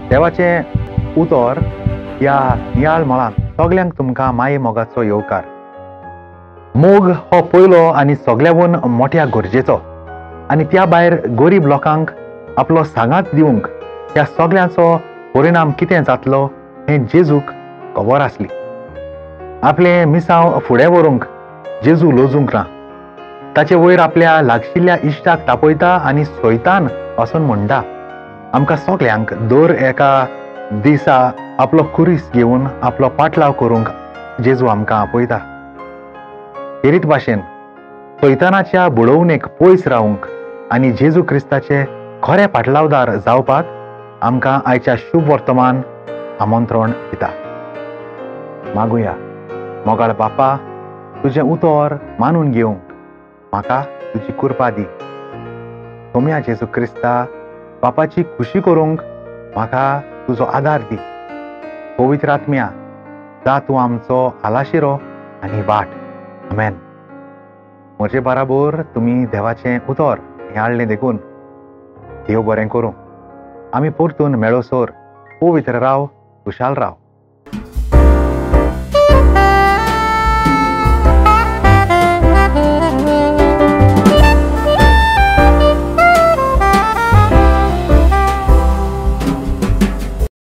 देवाचें उतर ह्या नियाळ मळांत सगल्यांक तुमकां माये मोगाचो येवकार. मोग हो पयलो आनी सगळ्यावून मोठ्या गरजेचो आनी त्या भायर गरीब लोकांक आपलो सांगात दिवंक ह्या सगळ्याचो परिणाम कितें जातलो हें जेजूक खबर आसली. आपलें मिसांव फुडें व्हरूंक जेजू लोजूंक ना. ताचे वयर आपल्या लागशिल्ल्या इश्टाक तापयता आनी सैतान वचून म्हणटा, आमकां सगळ्यांक दर एका दिसा आपलो कुरीस घेवन आपलो पाटलाव करूंक जेजू आमकां आपयता. हेरीत भाशेन सैतानाच्या बुडवणेक पयस रावंक आनी जेजू क्रिस्ताचे खरे पाटलावदार जावपाक आमकां आयच्या शुभ वर्तमान आमंत्रण दिता. मागुया. मोगाळ बापा, तुजें उतर मानून घेवंक म्हाका तुजी कृपा दी. सोम्या जेजू क्रिस्ता, बापाची खुशी करूंक म्हाका तुजो आदार दी. पवित्र आत्म्या, जा तूं आमचो आलाशिरो आनी वाट. आमेन. म्हजे बराबर तुमी देवाचें उतर नियाळ्ळें देखून. देव बरें करूं. आमी परतून मेळोसोर पवित्र राव, खुशाल राव.